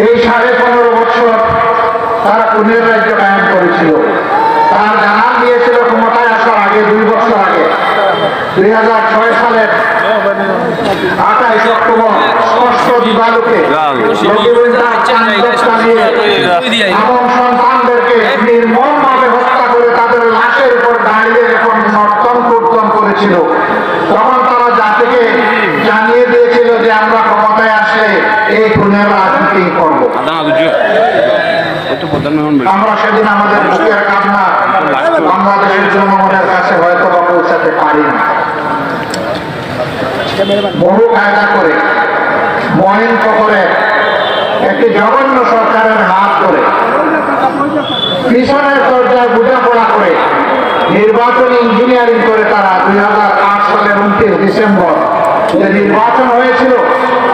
এই 15.5 বছর তারা পুনের রাজ্য কায়েম করেছিল। তার জানান দিয়েছিল ক্ষমতায় আসার আগে 2 বছর আগে 2006 সালের 28 অক্টোবর স্পষ্ট দিবালোকে এবং সন্তানদেরকে নির্মমভাবে হত্যা করে তাদের লাশের উপর দাঁড়িয়ে যখন নর্তন কীর্তন করেছিল, তখন তারা জাতিকে জানিয়ে দিয়েছিল যে আমরা ক্ষমতায় আসলে এই খুনের রাজনীতি করব। আমরা সেদিন আমাদের বুকের কান্না বাংলাদেশের জনগণের কাছে হয়তো বা পৌঁছাতে পারি না। বহু কায়দা করে মহিন করে একটি জঘন্য সরকারের হাত করে পিছনের দরজায় বোঝাপড়া করে নির্বাচনী ইঞ্জিনিয়ারিং করে তারা 2008 সালের 29 ডিসেম্বর যে নির্বাচন হয়েছিল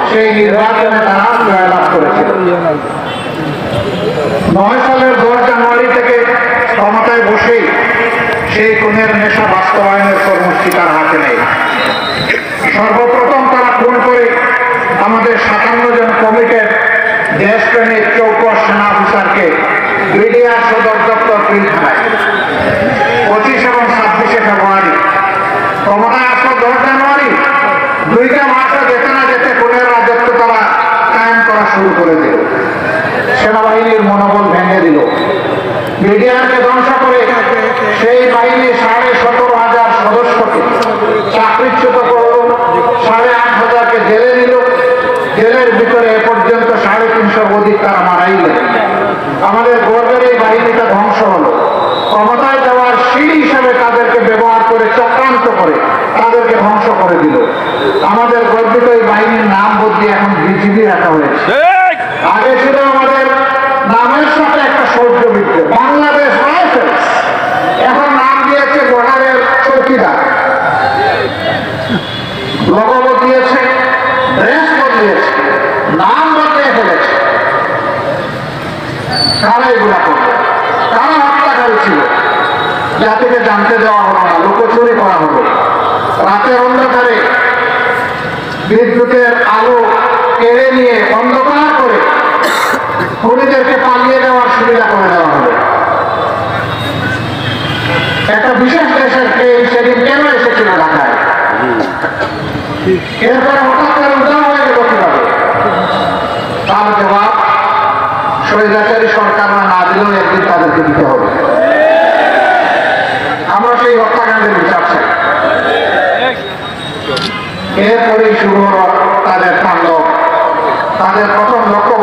সেই নির্বাচনে তারা জয়লাভ করেছিল। 9 সালের 10 জানুয়ারি থেকে ক্ষমতায় বসেই সেই খুনের নেশা বাস্তবায়নের কর্মসূচি তার হাতে নেই। সর্বপ্রথম তারা খুন করে আমাদের 57 জন কমিটেড দেশপ্রেমিক চৌকস সেনা অফিসারকে বিডিআর সদর দপ্তর পিলখানায় 25 এবং 26 ফেব্রুয়ারি। ক্ষমতায় আসলো 10 জানুয়ারি। 2টা মাসে যেতে না যেতে খুনের রাজত্ব তারা কায়েম করা শুরু করে দিল। সেনাবাহিনীর মনোবল ভেঙে দিল। বিডিআরকে ধ্বংস করে সেই বাহিনী 17,500 সদস্যকে চাকরিচ্যুত করল, 8,500কে জেলে দিল। জেলের ভিতরে এ পর্যন্ত 350 অধিক তারা মারাইল। আমাদের গর্বের এই বাহিনীটা ধ্বংস হলো। ক্ষমতায় যাওয়ার সিঁড়ি হিসাবে তাদেরকে ব্যবহার করে চক্রান্ত করে তাদেরকে ধ্বংস করে দিল। আমাদের গর্বিত এই বাহিনীর নাম বদলে এখন বিজিবি রাখা হয়েছে। আগে ছিল আমাদের নামের সাথে একটা সৌর্য বিদ্যে বাংলাদেশ রাইফেলস, এখন নাম দিয়েছে বর্ডারের চৌকিদার। লোগো বদলিয়েছে, ড্রেস বদলিয়েছে, নাম বদলিয়ে ফেলেছে। কারা এগুলা করবে? কারা হত্যাকারী ছিল? জাতিকে জানতে দেওয়া হলো না, লুকোচুরি করা হলো। রাতের অন্ধকারে বিদ্যুতের আলো কেড়ে নিয়ে অন্ধকার করে খুনিদেরকে পালিয়ে দেওয়ার সুবিধা করে দেওয়া হবে। একটা বিশেষ দেশের সেদিন কেন এসেছিল ঢাকায়? এরপরে হঠাৎ করে উদ্ধার হয়ে গেল কিভাবে? তার জবাব স্বৈরাচারী সরকাররা না দিলেও একদিন তাদেরকে দিতে হবে। আমরা সেই হত্যাকাণ্ডের বিচার চাই। এরপরেই শুরু হল তাদের তাণ্ডব। তাদের প্রথম লক্ষ্য